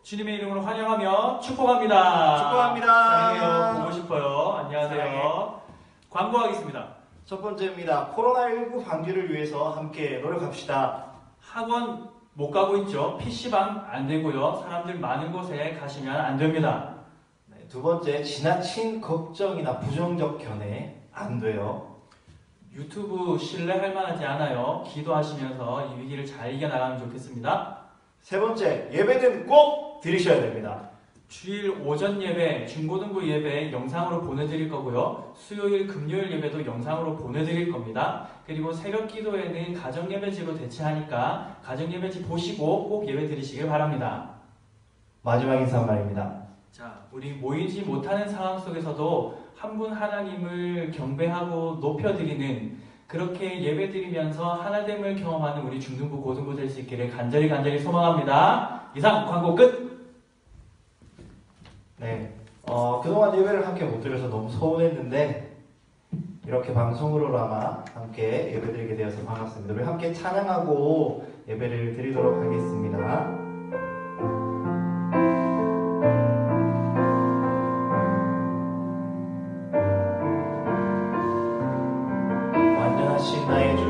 주님의 이름으로 환영하며 축복합니다. 축복합니다. 사랑해요. 보고 싶어요. 안녕하세요. 사랑해. 광고하겠습니다. 첫 번째입니다. 코로나19 방지를 위해서 함께 노력합시다. 학원 못 가고 있죠. PC방 안 되고요. 사람들 많은 곳에 가시면 안 됩니다. 네, 두 번째, 지나친 걱정이나 부정적 견해 안 돼요. 유튜브 신뢰할 만하지 않아요. 기도하시면서 이 위기를 잘 이겨나가면 좋겠습니다. 세 번째, 예배는 꼭 드리셔야 됩니다. 주일 오전 예배, 중고등부 예배 영상으로 보내드릴 거고요. 수요일, 금요일 예배도 영상으로 보내드릴 겁니다. 그리고 새벽 기도에는 가정예배지로 대체하니까 가정예배지 보시고 꼭 예배 드리시길 바랍니다. 마지막 인사 말입니다. 자, 우리 모이지 못하는 상황 속에서도 한 분 하나님을 경배하고 높여드리는, 그렇게 예배드리면서 하나됨을 경험하는 우리 중등부, 고등부 될 수 있기를 간절히 소망합니다. 이상 광고 끝! 네, 그동안 예배를 함께 못 드려서 너무 서운했는데 이렇게 방송으로나마 함께 예배드리게 되어서 반갑습니다. 우리 함께 찬양하고 예배를 드리도록 하겠습니다. 완전하신 나의 주,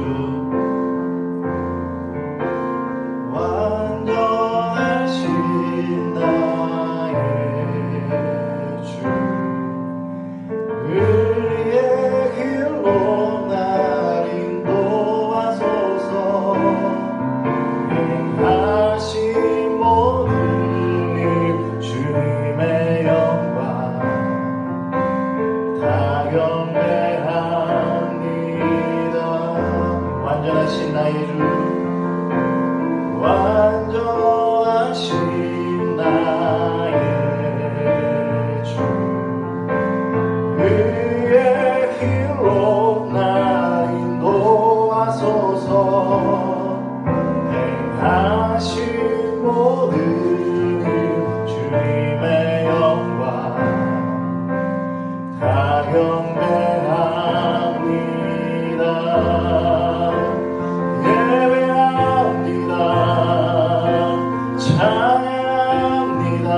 완전하신 나의 주, 의의 길로 날 인도하소서. 행하신 모든 일 주님의 영광 다 경배합니다. 완전하신 나의 주, 완전하신 나의 주, 의의 길로 날 인도하소서. 행하신 모든 일 주님의 영광 다 경배합니다. 예배합니다. 찬양합니다.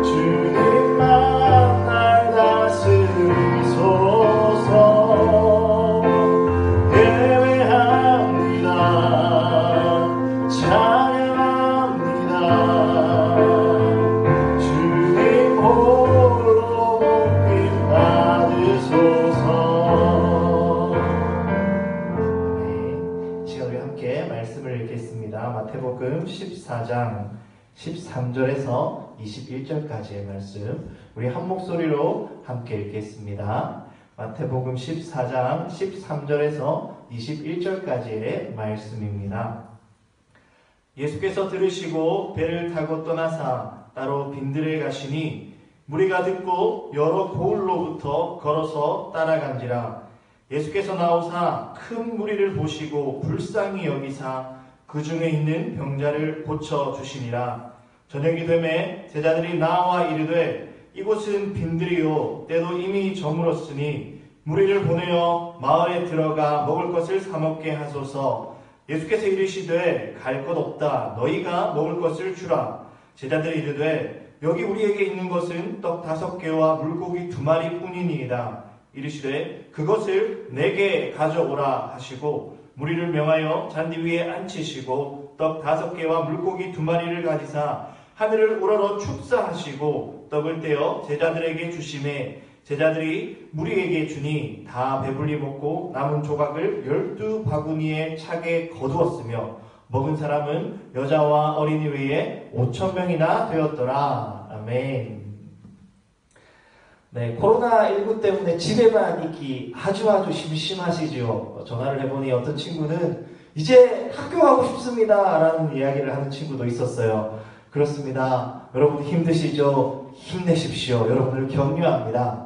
주님만 날 다스리소서. 예배합니다. 찬양합니다. 주님 홀로 높임 받으소서. 네, 이 시간 우리 함께 말씀을 읽겠습니다. 마태복음 14장 13절에서 21절까지의 말씀, 우리 한 목소리로 함께 읽겠습니다. 마태복음 14장 13절에서 21절까지의 말씀입니다. 예수께서 들으시고 배를 타고 떠나사 따로 빈들에 가시니 무리가 듣고 여러 고을로부터 걸어서 따라간지라. 예수께서 나오사 큰 무리를 보시고 불쌍히 여기사 그 중에 있는 병자를 고쳐 주시니라. 저녁이 되매 제자들이 나와 이르되 이곳은 빈들이요 때도 이미 저물었으니 무리를 보내어 마을에 들어가 먹을 것을 사 먹게 하소서. 예수께서 이르시되 갈 것 없다. 너희가 먹을 것을 주라. 제자들이 이르되 여기 우리에게 있는 것은 떡 5개와 물고기 2마리 뿐이니이다. 이르시되 그것을 내게 가져오라 하시고 무리를 명하여 잔디 위에 앉히시고 떡 5개와 물고기 2마리를 가지사 하늘을 우러러 축사하시고 떡을 떼어 제자들에게 주시매 제자들이 무리에게 주니 다 배불리 먹고 남은 조각을 12바구니에 차게 거두었으며 먹은 사람은 여자와 어린이 외에 5,000명이나 되었더라. 아멘. 네, 코로나19 때문에 집에만 있기 아주 심심하시죠. 전화를 해보니 어떤 친구는 이제 학교 가고 싶습니다 라는 이야기를 하는 친구도 있었어요. 그렇습니다. 여러분 힘드시죠? 힘내십시오. 여러분을 격려합니다.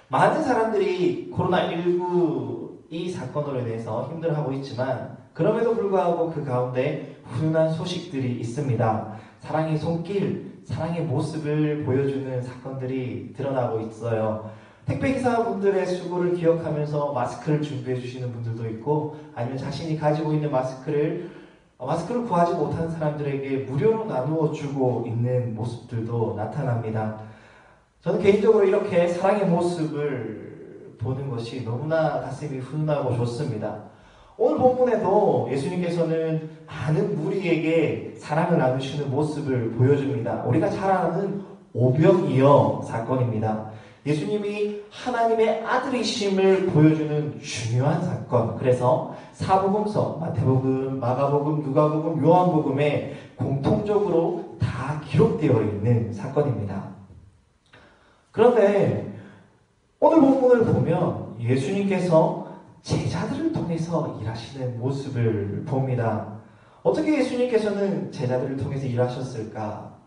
많은 사람들이 코로나19 이 사건으로 인해서 힘들어하고 있지만 그럼에도 불구하고 그 가운데 훈훈한 소식들이 있습니다. 사랑의 손길, 사랑의 모습을 보여주는 사건들이 드러나고 있어요. 택배기사분들의 수고를 기억하면서 마스크를 준비해 주시는 분들도 있고, 아니면 자신이 가지고 있는 마스크를 마스크를 구하지 못하는 사람들에게 무료로 나누어 주고 있는 모습들도 나타납니다. 저는 개인적으로 이렇게 사랑의 모습을 보는 것이 너무나 가슴이 훈훈하고 좋습니다. 오늘 본문에도 예수님께서는 많은 무리에게 사랑을 나누시는 모습을 보여줍니다. 우리가 잘 아는 오병이어 사건입니다. 예수님이 하나님의 아들이심을 보여주는 중요한 사건. 그래서 사복음서, 마태복음, 마가복음, 누가복음, 요한복음에 공통적으로 다 기록되어 있는 사건입니다. 그런데 오늘 본문을 보면 예수님께서 제자들을 통해서 일하시는 모습을 봅니다. 어떻게 예수님께서는 제자들을 통해서 일하셨을까?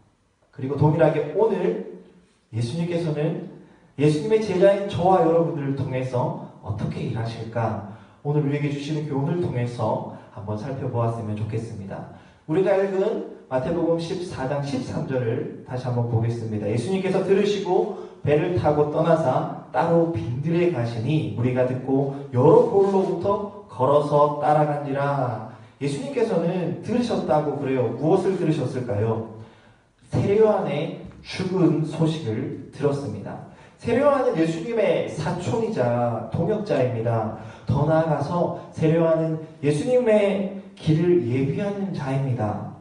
그리고 동일하게 오늘 예수님께서는 예수님의 제자인 저와 여러분들을 통해서 어떻게 일하실까? 오늘 우리에게 주시는 교훈을 통해서 한번 살펴보았으면 좋겠습니다. 우리가 읽은 마태복음 14장 13절을 다시 한번 보겠습니다. 예수님께서 들으시고 배를 타고 떠나사 따로 빈들에 가시니 무리가 듣고 여러 곳로부터 걸어서 따라간지라. 예수님께서는 들으셨다고 그래요. 무엇을 들으셨을까요? 세례요한의 죽은 소식을 들었습니다. 세례요한은 예수님의 사촌이자 동역자입니다. 더 나아가서 세례요한은 예수님의 길을 예비하는 자입니다.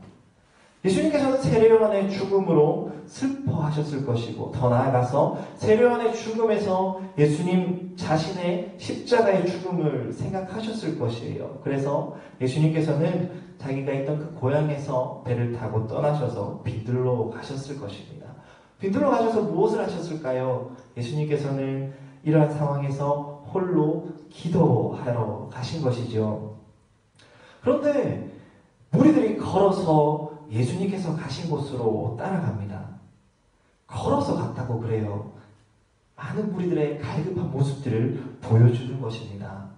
예수님께서는 세례요한의 죽음으로 슬퍼하셨을 것이고 더 나아가서 세례요한의 죽음에서 예수님 자신의 십자가의 죽음을 생각하셨을 것이에요. 그래서 예수님께서는 자기가 있던 그 고향에서 배를 타고 떠나셔서 빈들로 가셨을 것입니다. 빈들로 가셔서 무엇을 하셨을까요? 예수님께서는 이러한 상황에서 홀로 기도하러 가신 것이죠. 그런데 무리들이 걸어서 예수님께서 가신 곳으로 따라갑니다. 걸어서 갔다고 그래요. 많은 무리들의 갈급한 모습들을 보여주는 것입니다.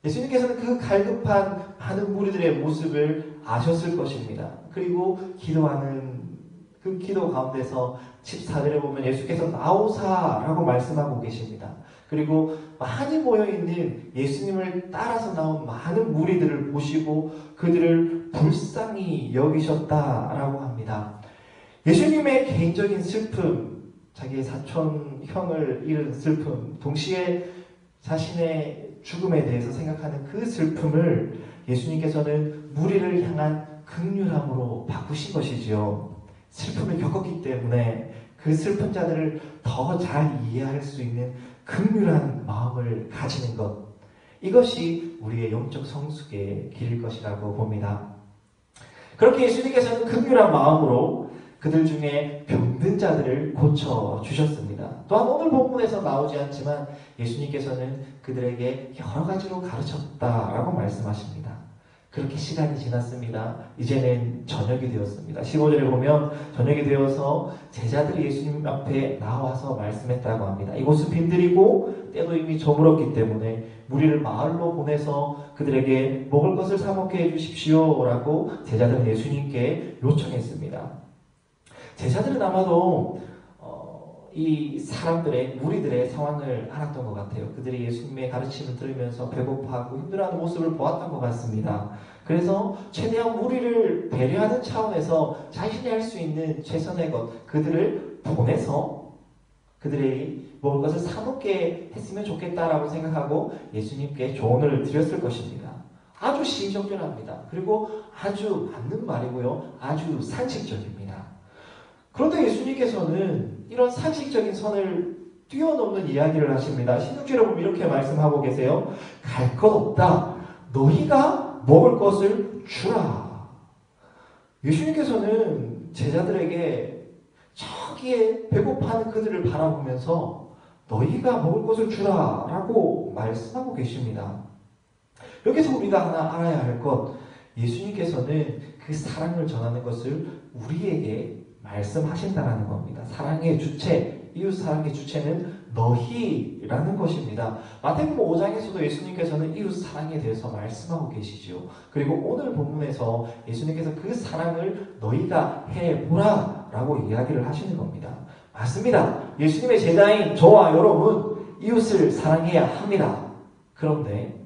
예수님께서는 그 갈급한 많은 무리들의 모습을 아셨을 것입니다. 그리고 기도하는 그 기도 가운데서 14절에 보면 예수께서 나오사라고 말씀하고 계십니다. 그리고 많이 모여있는 예수님을 따라서 나온 많은 무리들을 보시고 그들을 불쌍히 여기셨다라고 합니다. 예수님의 개인적인 슬픔, 자기의 사촌 형을 잃은 슬픔, 동시에 자신의 죽음에 대해서 생각하는 그 슬픔을 예수님께서는 무리를 향한 긍휼함으로 바꾸신 것이지요. 슬픔을 겪었기 때문에 그 슬픈 자들을 더 잘 이해할 수 있는 긍휼한 마음을 가지는 것, 이것이 우리의 영적 성숙의 길일 것이라고 봅니다. 그렇게 예수님께서는 긍휼한 마음으로 그들 중에 병든 자들을 고쳐주셨습니다. 또한 오늘 본문에서 나오지 않지만 예수님께서는 그들에게 여러 가지로 가르쳤다라고 말씀하십니다. 그렇게 시간이 지났습니다. 이제는 저녁이 되었습니다. 15절에 보면 저녁이 되어서 제자들이 예수님 앞에 나와서 말씀했다고 합니다. 이곳은 빈들이고 때도 이미 저물었기 때문에 무리를 마을로 보내서 그들에게 먹을 것을 사 먹게 해주십시오 라고 제자들은 예수님께 요청했습니다. 제자들은 아마도 이 사람들의, 무리들의 상황을 알았던 것 같아요. 그들이 예수님의 가르침을 들으면서 배고파하고 힘들어하는 모습을 보았던 것 같습니다. 그래서 최대한 무리를 배려하는 차원에서 자신이 할 수 있는 최선의 것, 그들을 보내서 그들이 먹을 것을 사먹게 했으면 좋겠다라고 생각하고 예수님께 조언을 드렸을 것입니다. 아주 시의적절합니다. 그리고 아주 맞는 말이고요. 아주 상식적입니다. 그런데 예수님께서는 이런 상식적인 선을 뛰어넘는 이야기를 하십니다. 16절에 보면 이렇게 말씀하고 계세요. 갈 것 없다. 너희가 먹을 것을 주라. 예수님께서는 제자들에게 저기에 배고파하는 그들을 바라보면서 너희가 먹을 것을 주라 라고 말씀하고 계십니다. 여기서 우리가 하나 알아야 할 것, 예수님께서는 그 사랑을 전하는 것을 우리에게 말씀하신다는 겁니다. 사랑의 주체, 이웃 사랑의 주체는 너희라는 것입니다. 마태복음 5장에서도 예수님께서는 이웃 사랑에 대해서 말씀하고 계시죠. 그리고 오늘 본문에서 예수님께서 그 사랑을 너희가 해보라 라고 이야기를 하시는 겁니다. 맞습니다. 예수님의 제자인 저와 여러분, 이웃을 사랑해야 합니다. 그런데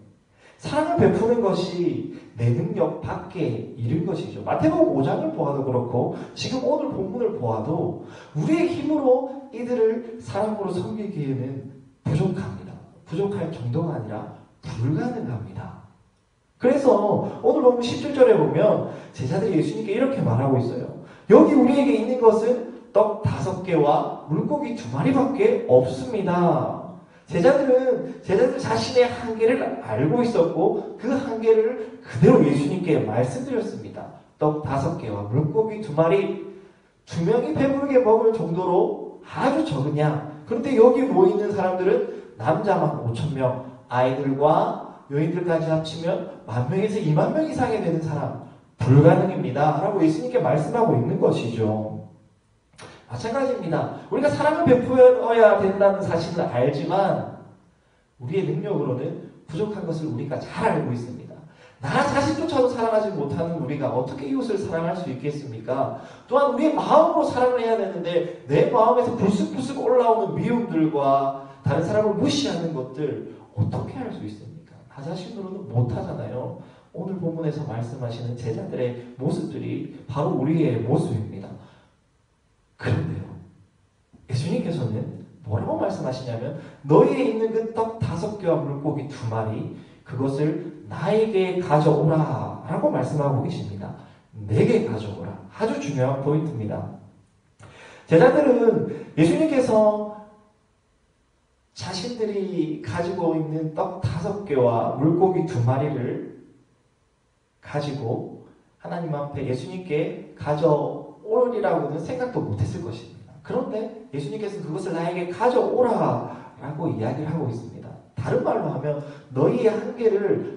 사랑을 베푸는 것이 내 능력 밖에 이른 것이죠. 마태복음 5장을 보아도 그렇고 지금 오늘 본문을 보아도 우리의 힘으로 이들을 사랑으로 섬기기에는 부족합니다. 부족할 정도가 아니라 불가능합니다. 그래서 오늘 본문 17절에 보면 제자들이 예수님께 이렇게 말하고 있어요. 여기 우리에게 있는 것은 떡 5개와 물고기 2마리밖에 없습니다. 제자들 자신의 한계를 알고 있었고 그 한계를 그대로 예수님께 말씀드렸습니다. 떡 5개와 물고기 2마리, 2명이 배부르게 먹을 정도로 아주 적으냐? 그런데 여기 모이는 사람들은 남자만 5,000명, 아이들과 여인들까지 합치면 10,000명에서 20,000명 이상이 되는 사람 불가능입니다. 라고 예수님께 말씀하고 있는 것이죠. 마찬가지입니다. 우리가 사랑을 베풀어야 된다는 사실을 알지만 우리의 능력으로는 부족한 것을 우리가 잘 알고 있습니다. 나 자신조차도 사랑하지 못하는 우리가 어떻게 이웃을 사랑할 수 있겠습니까? 또한 우리의 마음으로 사랑을 해야 되는데 내 마음에서 불쑥불쑥 올라오는 미움들과 다른 사람을 무시하는 것들 어떻게 할 수 있습니까? 나 자신으로는 못하잖아요. 오늘 본문에서 말씀하시는 제자들의 모습들이 바로 우리의 모습입니다. 그런데요, 예수님께서는 뭐라고 말씀하시냐면 너희에 있는 그 떡 5개와 물고기 2마리 그것을 나에게 가져오라 라고 말씀하고 계십니다. 내게 가져오라. 아주 중요한 포인트입니다. 제자들은 예수님께서 자신들이 가지고 있는 떡 5개와 물고기 2마리를 가지고 하나님 앞에 예수님께 가져오리라고는 생각도 못했을 것입니다. 그런데 예수님께서는 그것을 나에게 가져오라 라고 이야기를 하고 있습니다. 다른 말로 하면 너희의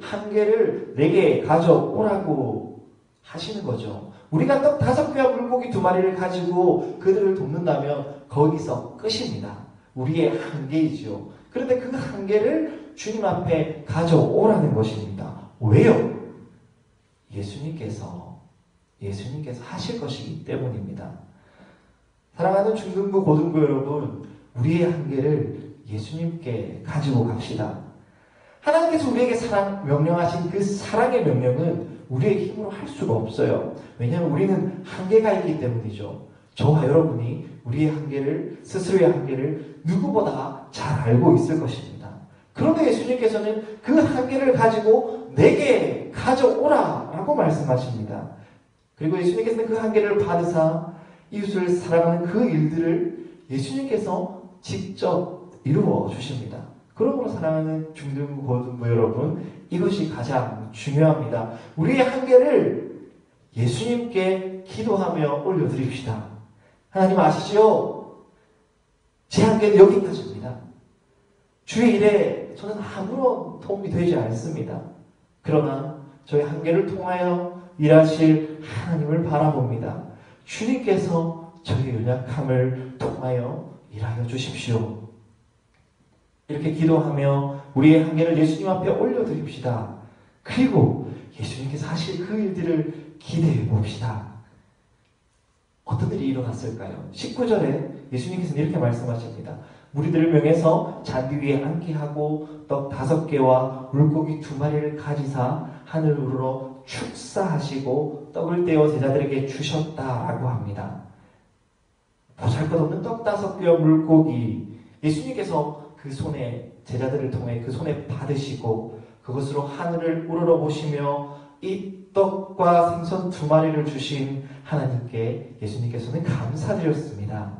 한계를 내게 가져오라고 하시는 거죠. 우리가 떡 5개와 물고기 2마리를 가지고 그들을 돕는다면 거기서 끝입니다. 우리의 한계이죠. 그런데 그 한계를 주님 앞에 가져오라는 것입니다. 왜요? 예수님께서 하실 것이기 때문입니다. 사랑하는 중등부, 고등부 여러분, 우리의 한계를 예수님께 가지고 갑시다. 하나님께서 우리에게 명령하신 그 사랑의 명령은 우리의 힘으로 할 수가 없어요. 왜냐하면 우리는 한계가 있기 때문이죠. 저와 여러분이 우리의 스스로의 한계를 누구보다 잘 알고 있을 것입니다. 그런데 예수님께서는 그 한계를 가지고 내게 가져오라 라고 말씀하십니다. 그리고 예수님께서는 그 한계를 받으사 이웃을 사랑하는 그 일들을 예수님께서 직접 이루어 주십니다. 그러므로 사랑하는 중등부, 고등부 여러분, 이것이 가장 중요합니다. 우리의 한계를 예수님께 기도하며 올려드립시다. 하나님 아시죠? 제 한계는 여기까지입니다. 주의 일에 저는 아무런 도움이 되지 않습니다. 그러나 저의 한계를 통하여 일하실 하나님을 바라봅니다. 주님께서 저의 연약함을 통하여 일하여 주십시오. 이렇게 기도하며 우리의 한계를 예수님 앞에 올려드립시다. 그리고 예수님께서 하실 그 일들을 기대해 봅시다. 어떤 일이 일어났을까요? 19절에 예수님께서는 이렇게 말씀하십니다. 무리들을 명해서 잔디 위에 앉게 하고 떡 5개와 물고기 2마리를 가지사 하늘 우러러 축사하시고 떡을 떼어 제자들에게 주셨다라고 합니다. 보잘것없는 떡 5개와 물고기, 예수님께서 그 손에, 제자들을 통해 그 손에 받으시고 그것으로 하늘을 우러러 보시며 이 떡과 생선 2마리를 주신 하나님께 예수님께서는 감사드렸습니다.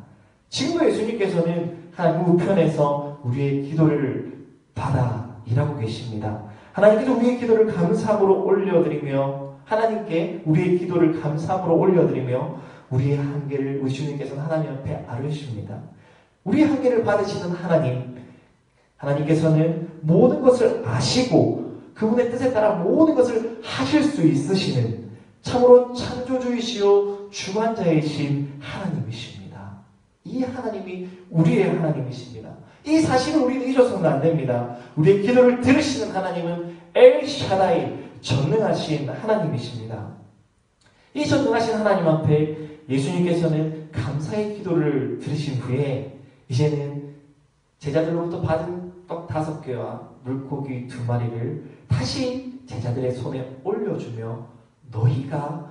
지금도 예수님께서는 하나님 우편에서 우리의 기도를 받아 일하고 계십니다. 하나님께서 우리의 기도를 감사함으로 올려드리며 하나님께 우리의 기도를 감사함으로 올려드리며 우리의 한계를 우리 주님께서는 하나님 앞에 아뢰십니다. 우리의 한계를 받으시는 하나님께서는 모든 것을 아시고 그분의 뜻에 따라 모든 것을 하실 수 있으시는 참으로 창조주이시오 주관자이신 하나님이십니다. 이 하나님이 우리의 하나님이십니다. 이 사실을 우리는 잊어서는 안 됩니다. 우리의 기도를 들으시는 하나님은 엘샤다이, 전능하신 하나님이십니다. 이 전능하신 하나님 앞에 예수님께서는 감사의 기도를 들으신 후에 이제는 제자들로부터 받은 떡 5개와 물고기 2마리를 다시 제자들의 손에 올려주며 너희가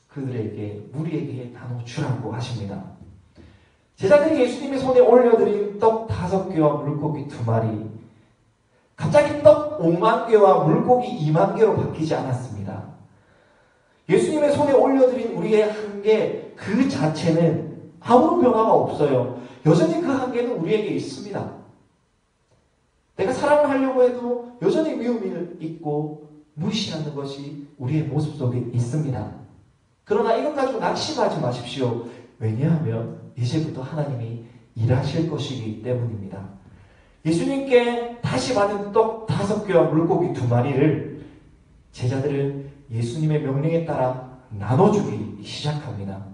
그들에게 무리에게 나눠주라고 하십니다. 제자들이 예수님의 손에 올려드린 떡 5개와 물고기 2마리, 갑자기 떡 5만 개와 물고기 2만 개로 바뀌지 않았습니다. 예수님의 손에 올려드린 우리의 한계 그 자체는 아무런 변화가 없어요. 여전히 그 한계는 우리에게 있습니다. 내가 사랑을 하려고 해도 여전히 미움이 있고 무시하는 것이 우리의 모습 속에 있습니다. 그러나 이것 가지고 낙심하지 마십시오. 왜냐하면 이제부터 하나님이 일하실 것이기 때문입니다. 예수님께 다시 받은 떡 5개와 물고기 2마리를 제자들은 예수님의 명령에 따라 나눠주기 시작합니다.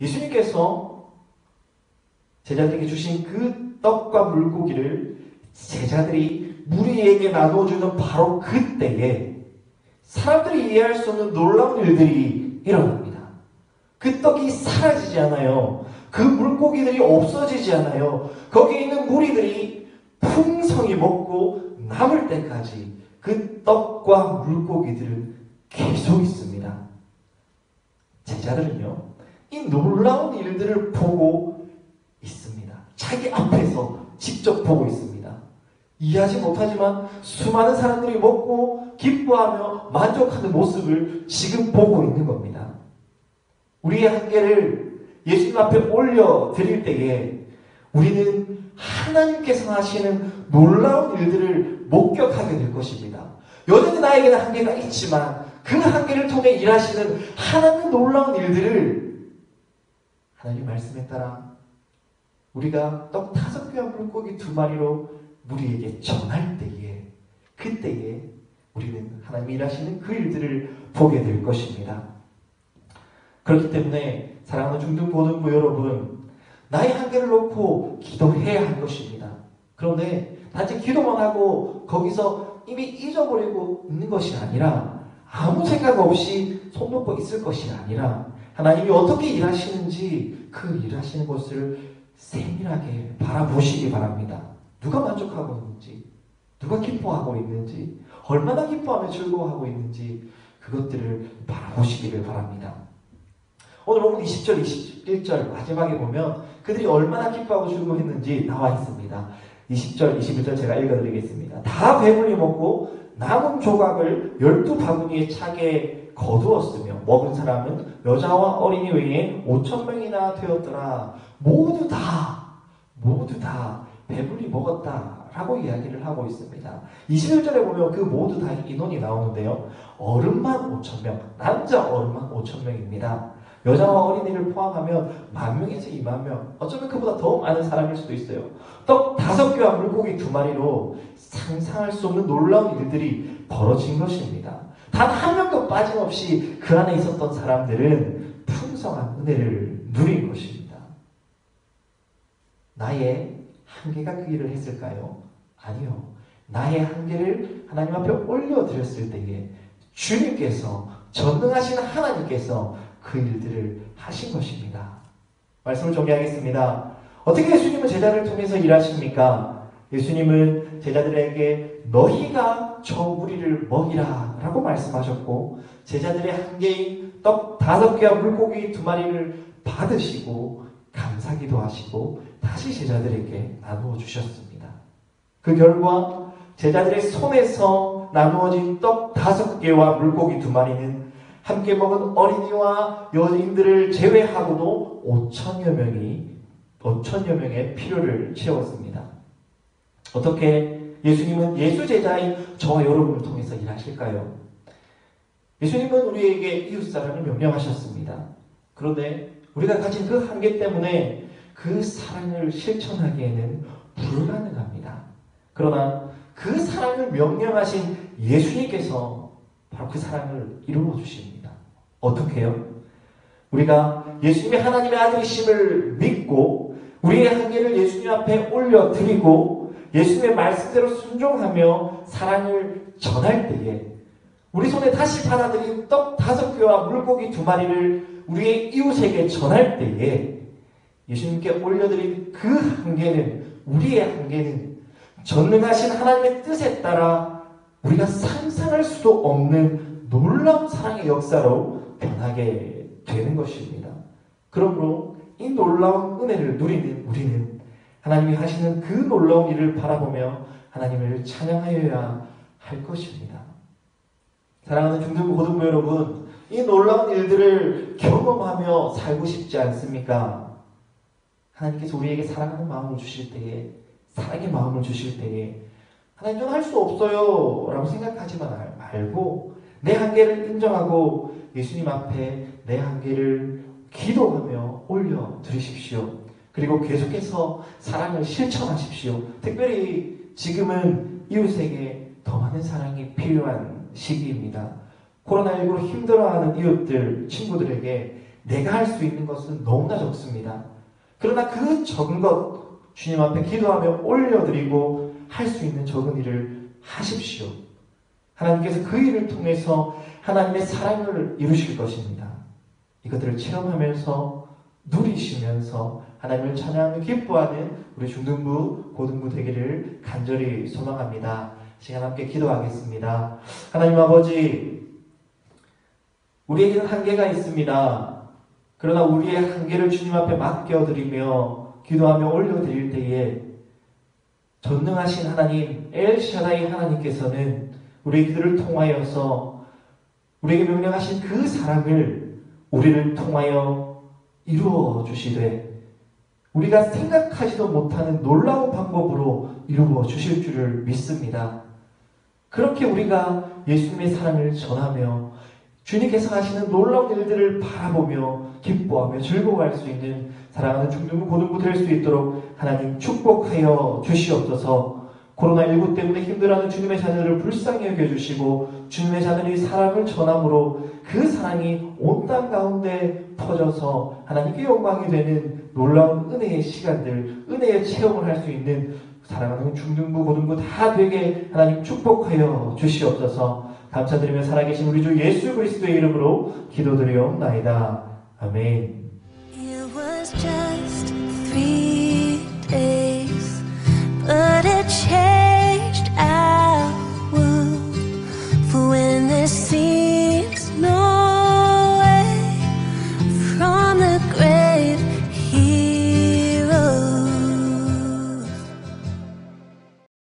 예수님께서 제자들에게 주신 그 떡과 물고기를 제자들이 무리에게 나눠주는 바로 그때에 사람들이 이해할 수 없는 놀라운 일들이 일어납니다. 그 떡이 사라지지 않아요. 그 물고기들이 없어지지 않아요. 거기에 있는 무리들이 풍성히 먹고 남을 때까지 그 떡과 물고기들은 계속 있습니다. 제자들은요, 이 놀라운 일들을 보고 있습니다. 자기 앞에서 직접 보고 있습니다. 이해하지 못하지만 수많은 사람들이 먹고 기뻐하며 만족하는 모습을 지금 보고 있는 겁니다. 우리의 한계를 예수님 앞에 올려드릴 때에 우리는 하나님께서 하시는 놀라운 일들을 목격하게 될 것입니다. 여전히 나에게는 한계가 있지만 그 한계를 통해 일하시는 하나님의 놀라운 일들을 하나님 말씀에 따라 우리가 떡 5개와 물고기 2마리로 무리에게 전할 때에 그때에 우리는 하나님이 일하시는 그 일들을 보게 될 것입니다. 그렇기 때문에 사랑하는 중등고등부 여러분, 나의 한계를 놓고 기도해야 할 것입니다. 그런데 단지 기도만 하고 거기서 이미 잊어버리고 있는 것이 아니라 아무 생각 없이 손 놓고 있을 것이 아니라 하나님이 어떻게 일하시는지 그 일하시는 것을 세밀하게 바라보시기 바랍니다. 누가 만족하고 있는지, 누가 기뻐하고 있는지, 얼마나 기뻐하며 즐거워하고 있는지 그것들을 바라보시기를 바랍니다. 오늘 본문 20절, 21절 마지막에 보면 그들이 얼마나 기뻐하고 즐거워했는지 나와 있습니다. 20절, 21절 제가 읽어드리겠습니다. 다 배불리 먹고 남은 조각을 12바구니에 차게 거두었으며 먹은 사람은 여자와 어린이 외에 5,000명이나 되었더라. 모두 다 배불리 먹었다라고 이야기를 하고 있습니다. 21절에 보면 그 모두 다 인원이 나오는데요. 어른만 5,000명, 남자 어른만 5,000명입니다. 여자와 어린이를 포함하면 10,000명에서 20,000명, 어쩌면 그보다 더 많은 사람일 수도 있어요. 떡 5개와 물고기 2마리로 상상할 수 없는 놀라운 일들이 벌어진 것입니다. 단 한 명도 빠짐없이 그 안에 있었던 사람들은 풍성한 은혜를 누린 것입니다. 나의 한계가 그 일을 했을까요? 아니요. 나의 한계를 하나님 앞에 올려드렸을 때에 주님께서, 전능하신 하나님께서 그 일들을 하신 것입니다. 말씀을 정리하겠습니다. 어떻게 예수님은 제자를 통해서 일하십니까? 예수님은 제자들에게 너희가 저 무리를 먹이라 라고 말씀하셨고 제자들의 한계인 떡 5개와 물고기 2마리를 받으시고 감사기도 하시고 다시 제자들에게 나누어 주셨습니다. 그 결과 제자들의 손에서 나누어진 떡 5개와 물고기 2마리는 함께 먹은 어린이와 여인들을 제외하고도 5,000여 명의 필요를 채웠습니다. 어떻게 예수님은 예수 제자인 저와 여러분을 통해서 일하실까요? 예수님은 우리에게 이웃사랑을 명령하셨습니다. 그런데 우리가 가진 그 한계 때문에 그 사랑을 실천하기에는 불가능합니다. 그러나 그 사랑을 명령하신 예수님께서 바로 그 사랑을 이루어 주십니다. 어떻게요? 우리가 예수님이 하나님의 아들이심을 믿고 우리의 한계를 예수님 앞에 올려드리고 예수님의 말씀대로 순종하며 사랑을 전할 때에 우리 손에 다시 받아들인 떡 5개와 물고기 2마리를 우리의 이웃에게 전할 때에 예수님께 올려드린 그 한계는, 우리의 한계는 전능하신 하나님의 뜻에 따라 우리가 상상할 수도 없는 놀라운 사랑의 역사로 변하게 되는 것입니다. 그러므로 이 놀라운 은혜를 누리는 우리는 하나님이 하시는 그 놀라운 일을 바라보며 하나님을 찬양하여야 할 것입니다. 사랑하는 중등부 고등부 여러분, 이 놀라운 일들을 경험하며 살고 싶지 않습니까? 하나님께서 우리에게 사랑하는 마음을 주실 때에, 사랑의 마음을 주실 때에 하나님 저는 할 수 없어요 라고 생각하지 말고 내 한계를 인정하고 예수님 앞에 내 한계를 기도하며 올려드리십시오. 그리고 계속해서 사랑을 실천하십시오. 특별히 지금은 이웃에게 더 많은 사랑이 필요한 시기입니다. 코로나19로 힘들어하는 이웃들, 친구들에게 내가 할 수 있는 것은 너무나 적습니다. 그러나 그 적은 것 주님 앞에 기도하며 올려드리고 할 수 있는 적은 일을 하십시오. 하나님께서 그 일을 통해서 하나님의 사랑을 이루실 것입니다. 이것들을 체험하면서 누리시면서 하나님을 찬양하며 기뻐하는 우리 중등부, 고등부 되기를 간절히 소망합니다. 시간 함께 기도하겠습니다. 하나님 아버지, 우리에게는 한계가 있습니다. 그러나 우리의 한계를 주님 앞에 맡겨드리며 기도하며 올려드릴 때에 전능하신 하나님, 엘샤다이 하나님께서는 우리의 기도를 통하여서 우리에게 명령하신 그 사랑을 우리를 통하여 이루어 주시되 우리가 생각하지도 못하는 놀라운 방법으로 이루어 주실 줄을 믿습니다. 그렇게 우리가 예수님의 사랑을 전하며 주님께서 하시는 놀라운 일들을 바라보며 기뻐하며 즐거워할 수 있는 사랑하는 중등부 고등부 될 수 있도록 하나님 축복하여 주시옵소서. 코로나19 때문에 힘들어하는 주님의 자녀들을 불쌍히 여겨주시고 주님의 자녀들이 사랑을 전함으로 그 사랑이 온 땅 가운데 퍼져서 하나님께 영광이 되는 놀라운 은혜의 시간들, 은혜의 체험을 할 수 있는 사랑하는 중등부 고등부 다 되게 하나님 축복하여 주시옵소서. 감사드리며 살아계신 우리 주 예수 그리스도의 이름으로 기도드리옵나이다. 아멘. It was just 3 days, but it changed our world. For when there seemed